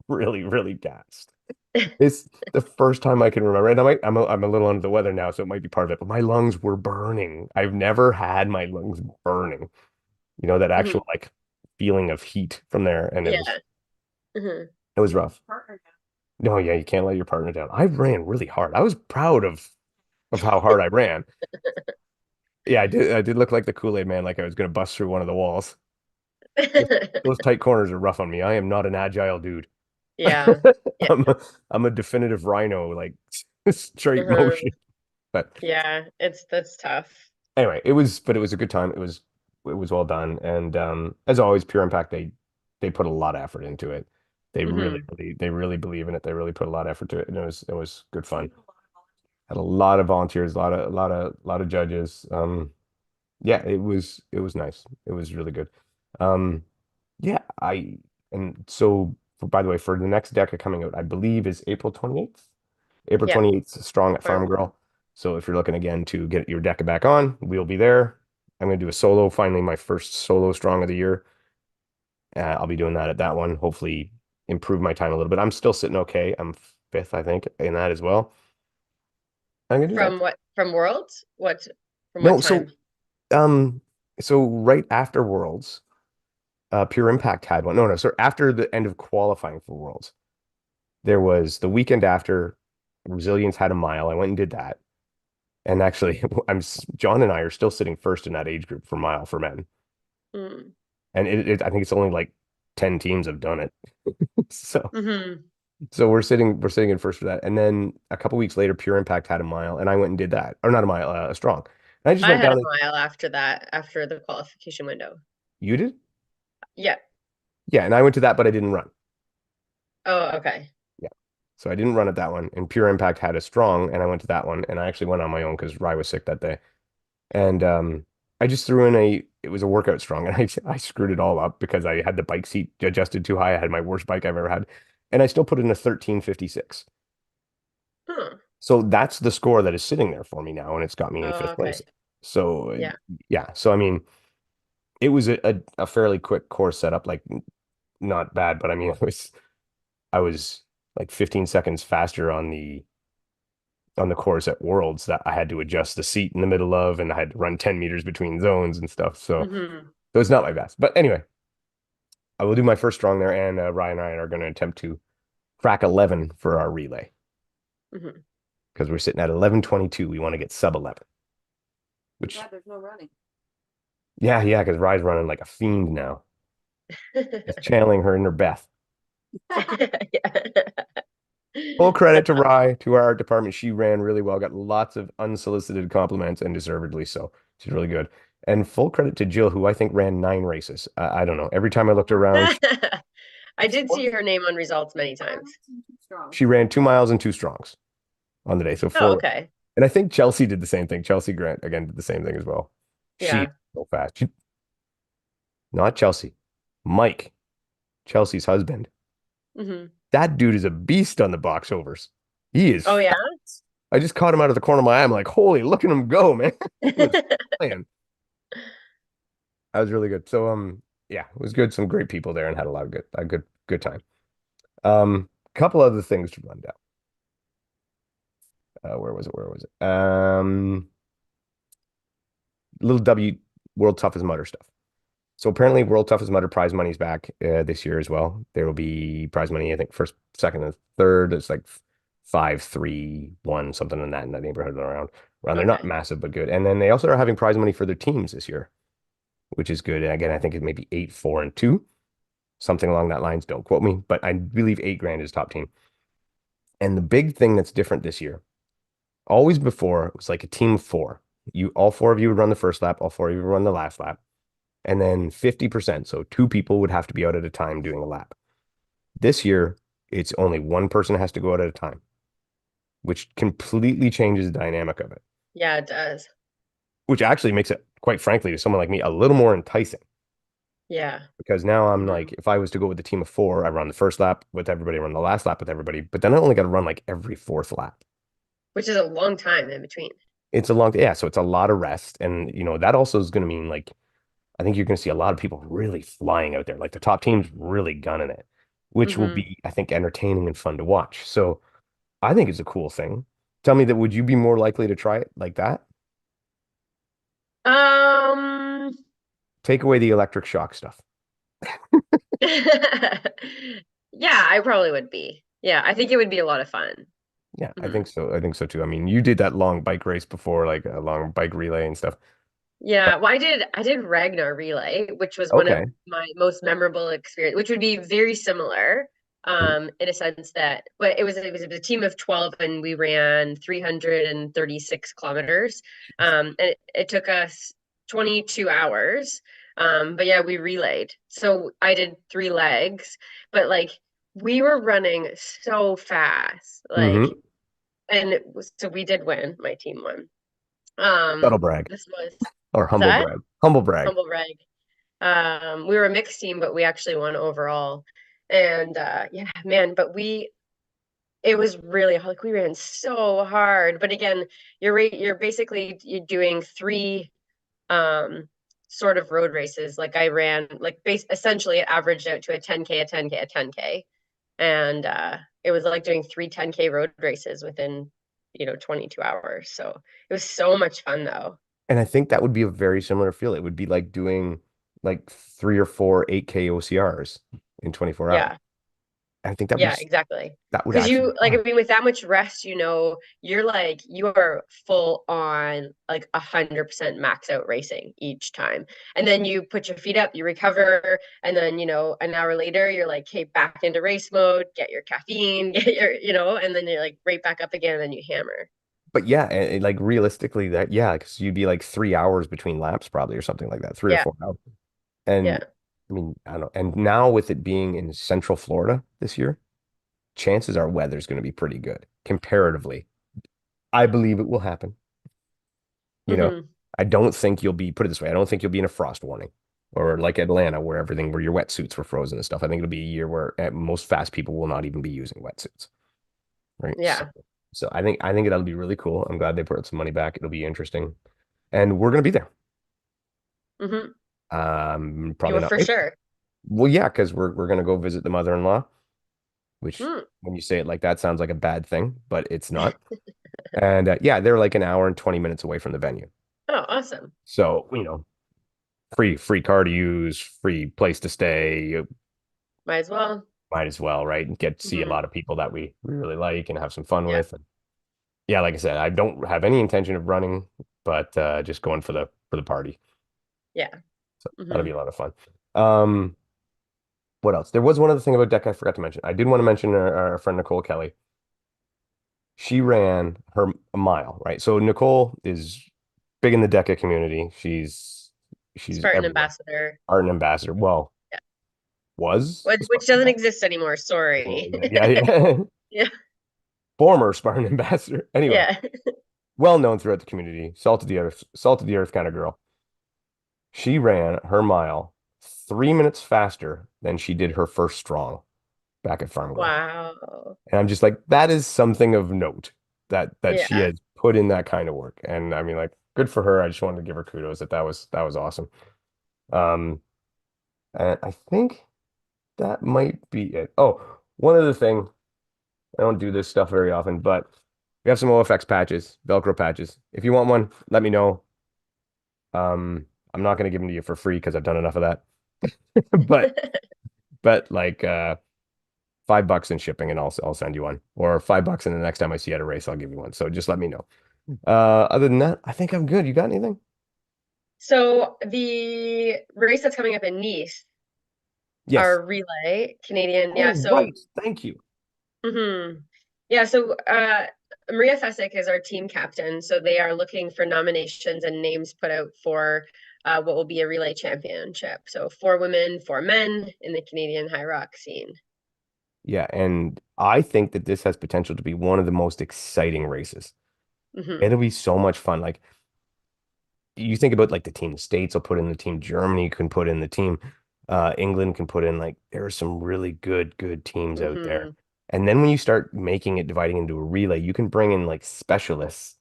really really gassed. It's the first time I can remember, and I'm a little under the weather now, so it might be part of it. But my lungs were burning. I've never had my lungs burning. That Hmm. actual like feeling of heat from there, and it was Yeah. Hmm. it was rough. No, yeah, you can't let your partner down. I ran really hard. I was proud of how hard I ran. Yeah, I did look like the Kool-Aid man, like I was gonna bust through one of the walls. Those tight corners are rough on me. I am not an agile dude. Yeah. Yeah. I'm a, I'm a definitive rhino, like straight Uh-huh. motion. But Yeah. That's tough. but it was a good time. It was well done. And as always, Pure Impact, they put a lot of effort into it. Hmm. They really believe in it. They really put a lot of effort to it, and it was good fun. Had a lot of volunteers, a lot of judges. Yeah, it was nice. It was really good. Um, yeah, and so by the way, for the next DEKA coming out, I believe is April 28th. April Yep. 28th, strong at Farm Farm. Girl. So if you're looking again to get your DEKA back on, we'll be there. I'm going to do a solo, finally my first solo strong of the year. I'll be doing that at that one. Hopefully improve my time a little bit. I'm still sitting okay. I'm fifth, I think, in that as well. I'm gonna do that. From what, from Worlds? What, from what No, time? um, so right after Worlds, Pure Impact had one. No, no, sorry. After the end of qualifying for Worlds, there was the weekend after Brazilians had a mile. I went and did that. And actually, John and I are still sitting first in that age group for mile for men. Mm. And I think it's only like 10 teams have done it. So Hmm. so we're sitting in first for that. And then a couple weeks later, Pure Impact had a mile, and I went and did that. Or not a mile, a strong. And I just I went had a down and mile after that, after the qualification window. you did? Yeah. Yeah, and I went to that, but I didn't run. Oh, okay. Yeah. So I didn't run at that one. And Pure Impact had a strong, and I went to that one. And I actually went on my own because Rye was sick that day. And I just threw in it was a workout strong, and I screwed it all up because I had the bike seat adjusted too high. I had my worst bike I've ever had. And I still put in a 13:56. Huh. So that's the score that is sitting there for me now, and it's got me in Oh, fifth place. okay. So Yeah. yeah. So I mean, it was a fairly quick course setup, like not bad, but I mean, I was like 15 seconds faster on the course at Worlds that I had to adjust the seat in the middle of, and I had to run 10 meters between zones and stuff. Hmm. So it's not my best. But anyway, I will do my first strong there, and Ryan and I are going to attempt to crack 11 for our relay Hmm. because we're sitting at 11:22. We want to get sub 11, which, God, there's no running. yeah, yeah, because Rye's running like a fiend now. He's channeling her inner Beth. Yeah. Full credit to Rye, to our art department. She ran really well, got lots of unsolicited compliments, and deservedly so. She's really good. And full credit to Jill, who I think ran 9 races. I don't know. Every time I looked around, I did see her name on results many times. she ran 2 miles and two strongs on the day. So Oh, four. okay. And I think Chelsea did the same thing. Chelsea Grant, again, did the same thing as well. She's Yeah. so fast. Not Chelsea. Mike, Chelsea's husband. Hmm. That dude is a beast on the box overs. He is Oh, yeah. fast. I just caught him out of the corner of my eye. I'm like, holy, look at him go, man. He was playing. That was really good. So yeah, it was good. Some great people there and had a good time. Couple other things to run down. Where was it? Where was it? Little W World Toughest Mudder stuff. So apparently World Toughest Mudder prize money is back this year as well. There will be prize money, I think first, second, and third. It's like 5, 3, 1, something in that neighborhood around. They're not Okay. massive, but good. And then they also are having prize money for their teams this year, which is good. And again, I think it may be 8, 4, and 2, something along that lines. Don't quote me, but I believe 8 grand is top team. And the big thing that's different this year, always before, it was like a team of four. All four of you would run the first lap, all four of you would run the last lap, and then 50%. So two people would have to be out at a time doing a lap. This year, it's only one person has to go out at a time, which completely changes the dynamic of it, Yeah, it does. which actually makes it, quite frankly, to someone like me, a little more enticing. Yeah. Because now I'm Hmm. like, if I was to go with a team of four, I run the first lap with everybody, run the last lap with everybody, but then I only got to run like every fourth lap. Which is a long time in between. It's a long, yeah, so it's a lot of rest. And, that also is going to mean like, I think you're going to see a lot of people really flying out there. Like the top team's really gunning it, which will Hmm. be, I think, entertaining and fun to watch. So I think it's a cool thing. Tell me that, would you be more likely to try it like that? Um, Take away the electric shock stuff. yeah, I probably would be. Yeah, I think it would be a lot of fun. Yeah, I Hmm. think so. I think so too. I mean, you did that long bike race before, like a long bike relay and stuff. Yeah, well, I did Ragnar Relay, which was one of Okay. my most memorable experience, which would be very similar, Mhm. in a sense that, but it was a team of 12 and we ran 336 kilometers. And it took us 22 hours. But yeah, we relayed. So I did 3 legs, but like we were running so fast, like, Hmm. and so we did win. My team won. Subtle brag This was, or was humble that? brag. Humble brag. Humble brag. We were a mixed team, but we actually won overall. And yeah, man, but it was really like we ran so hard. But again, you're basically you're doing three. um sort of road races. Like I ran like essentially it averaged out to a 10K, a 10K, a 10K. And it was like doing three 10K road races within, 22 hours. So it was so much fun though. And I think that would be a very similar feel. It would be like doing like 3 or 4 8K OCRs in 24 hours. Yeah. I think Yeah, exactly. that would Because actually be you like, I fun. mean, with that much rest, you're like you are full on like 100% max out racing each time. And then you put your feet up, you recover, and then, an hour later you're like, hey, back into race mode, get your caffeine, get your, and then you're like right back up again and then you hammer. But yeah, and, like realistically, that yeah, because you'd be like 3 hours between laps probably or something like that, three or Yeah. four hours. And Yeah. I mean, I don't know. And now with it being in Central Florida this year, chances are weather's going to be pretty good comparatively. I believe it will happen. You know, Hmm. I don't think you'll be, put it this way, I don't think you'll be in a frost warning or like Atlanta where your wetsuits were frozen and stuff. I think it'll be a year where most fast people will not even be using wetsuits, right? So, Yeah. I think it'll be really cool. I'm glad they put some money back. It'll be interesting, and we're gonna be there. Hmm. You Probably were not for racing. sure. Well, yeah, because we're gonna go visit the mother-in-law, which Mm. when you say it like that sounds like a bad thing, but it's not. And yeah, they're like an hour and 20 minutes away from the venue. Oh, awesome. So, free car to use, free place to stay. You Might as well. might as well, right? And get to see a Hmm. lot of people that we really like and have some fun Yeah. with. And yeah, like I said, I don't have any intention of running, but just going for the party. Yeah. So that'll Hmm. be a lot of fun. Um, what else? There was one other thing about DEKA I forgot to mention. I did want to mention our friend Nicole Kelly. She ran her a mile, right? So Nicole is big in the DEKA community. She's Spartan everywhere. ambassador. Art and ambassador. Well, Yeah. was a Which Spartan doesn't ambassador. exist anymore. Sorry. Yeah, yeah. Yeah. Former Spartan ambassador. Anyway, Yeah. well known throughout the community. Salt of the earth kind of girl. She ran her mile 3 minutes faster than she did her first strong back at Farm Girl. Wow. And I'm just like, that is something of note that she Yeah. has put in that kind of work. And I mean, like, good for her. I just wanted to give her kudos that was awesome. Um, and I think that might be it. Oh, one other thing. I don't do this stuff very often, but we have some OFX patches, Velcro patches. If you want one, let me know. I'm not going to give them to you for free because I've done enough of that. But like $5 in shipping and I'll send you one. Or $5 and the next time I see you at a race, I'll give you one. So just let me know. Other than that, I think I'm good. You got anything? So the race that's coming up in Nice, Yes. our relay, Canadian, yeah. Oh, So, right. Thank you. yeah. So Maria Fessick is our team captain. So they are looking for nominations and names put out for what will be a relay championship. So 4 women, 4 men in the Canadian Hyrox scene. Yeah, and I think that this has potential to be one of the most exciting races. Hmm. It'll be so much fun. Like you think about like the team States will put in the team, Germany can put in the team, England can put in like there are some really good teams out there. Hmm. And then when you start making it dividing into a relay, you can bring in like specialists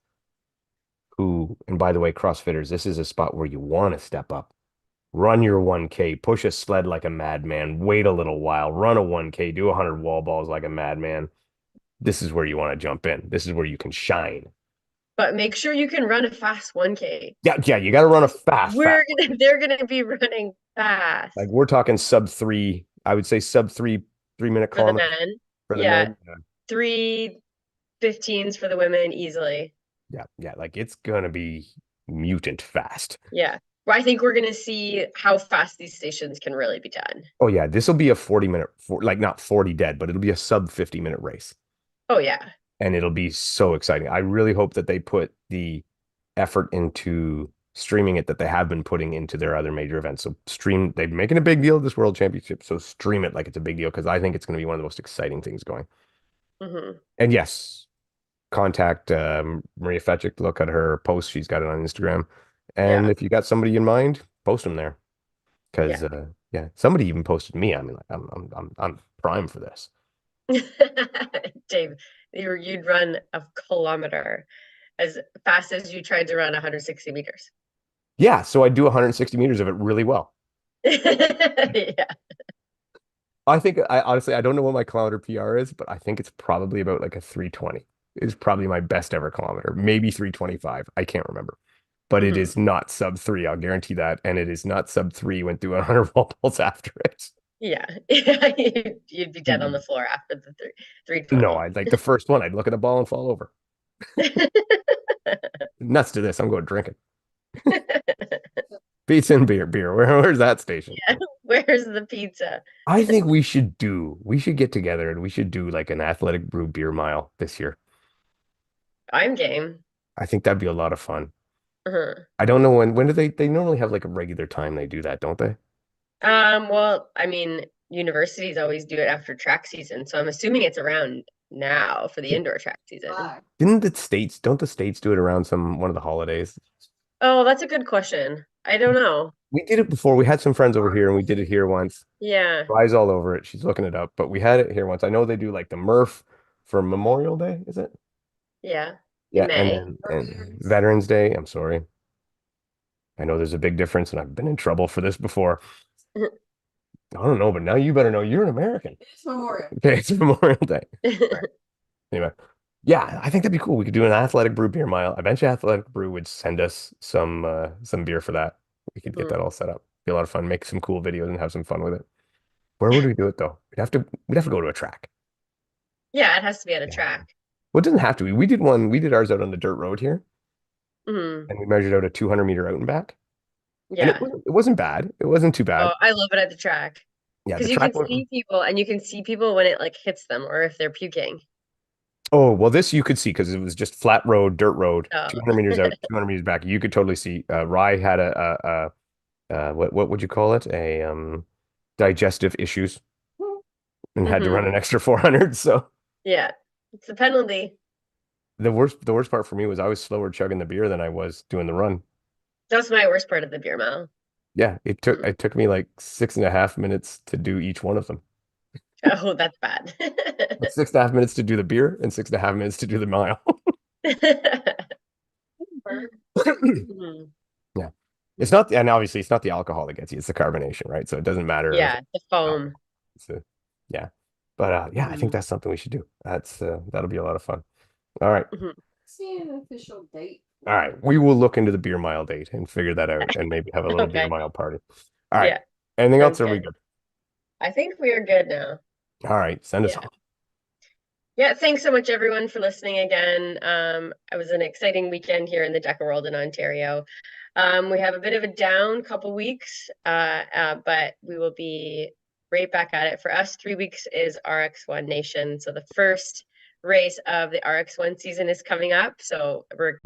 who, and by the way, CrossFitters, this is a spot where you want to step up. Run your 1K, push a sled like a madman, wait a little while, run a 1K, do 100 wall balls like a madman. This is where you want to jump in. This is where you can shine. But make sure you can run a fast 1K. Yeah, yeah, you got to run a fast. They're gonna be running fast Like we're talking sub three, I would say sub three, 3 minute for the kilometers men. for the Yeah, men. Yeah, 3:15s for the women easily. yeah, yeah. Like it's gonna be mutant fast. Yeah. Well, I think we're gonna see how fast these stations can really be done. Oh yeah, this will be a 40 minute, like not 40 dead, but it'll be a sub 50-minute race. Oh yeah. And it'll be so exciting. I really hope that they put the effort into streaming it that they have been putting into their other major events. So they're making a big deal of this world championship. So stream it like it's a big deal because I think it's going to be one of the most exciting things going. Hmm. And yes, contact Maria Fetchick, look at her post. She's got it on Instagram. And Yeah. if you got somebody in mind, post them there. Because Yeah. yeah, somebody even posted me. I mean, like I'm prime for this. Dave, you'd run a kilometer as fast as you tried to run 160 meters. Yeah, so I do 160 meters of it really well. Yeah. I think I honestly I don't know what my kilometer PR is, but I think it's probably about like a 320. It's probably my best ever kilometer, maybe 325. I can't remember. But it Mhm. is not sub three, I'll guarantee that. And it is not sub three when doing 100 wall balls after it. Yeah. Yeah. You'd be dead on the Mm. floor after the No, 320. I'd like the first one, I'd look at the ball and fall over. Nuts to this. I'm going drinking. Pizza and beer. Where's that station? Yeah. Where's the pizza? I think we should get together and we should do like an athletic brew beer mile this year. I'm game. I think that'd be a lot of fun. Uh-huh. I don't know when do they normally have like a regular time they do that, don't they? Well, I mean, universities always do it after track season, so I'm assuming it's around now for the indoor track season. Don't the states do it around one of the holidays? Oh, that's a good question. I don't know. We did it before. We had some friends over here and we did it here once. Yeah. Rye's all over it. She's looking it up, but we had it here once. I know they do like the Murph for Memorial Day, is it? Yeah. In Yeah, and May. then and Veterans Day. I'm sorry. I know there's a big difference, and I've been in trouble for this before. I don't know, but now you better know you're an American. It's Memorial. Okay, it's Memorial Day. All right. Anyway, yeah, I think that'd be cool. We could do an athletic brew beer mile. I bet you Athletic Brew would send us some beer for that. We could get that Mhm. all set up. Be a lot of fun. Make some cool videos and have some fun with it. Where would we do it though? We'd have to go to a track. Yeah, it has to be at a Yeah. track. Well, it doesn't have to be. We did ours out on the dirt road here, Hmm. and we measured out a 200-meter out and back. And it Yeah. wasn't it wasn't bad. It wasn't too Oh, bad. I love it at the track Yeah, the because you can track went. see people and you can see people when it like hits them or if they're puking. Oh, well, this you could see because it was just flat road, dirt road, Oh. 200 meters out, 200 meters back. You could totally see. Rye had what would you call it? A digestive issues and had to run Hmm. an extra 400. So Yeah. It's a penalty. the worst part for me was I was slower chugging the beer than I was doing the run. That's my worst part of the beer mile. Yeah, it took Mhm. it took me like 6.5 minutes to do each one of them. Oh, that's bad. 6.5 minutes to do the beer and 6.5 minutes to do the mile. Mhm. Yeah. It's not, and obviously it's not the alcohol that gets you, it's the carbonation, right? So it doesn't matter if Yeah, it's the foam. alcohol. Yeah. But yeah, I think Mhm. that's something we should do. That'll be a lot of fun. All right. Mhm. See an official date. All right. We will look into the beer mile date and figure that out and maybe have a little beer Okay. mile party. All right. Yeah, Anything else? sounds Or are we good. good? I think we are good now. All right. Send us Yeah. off. Yeah, thanks so much everyone for listening again. It was an exciting weekend here in the DEKA world in Ontario. We have a bit of a down couple weeks, but we will be right back at it. For us, 3 weeks is RX1 Nation. So the first race of the RX1 season is coming up. So we're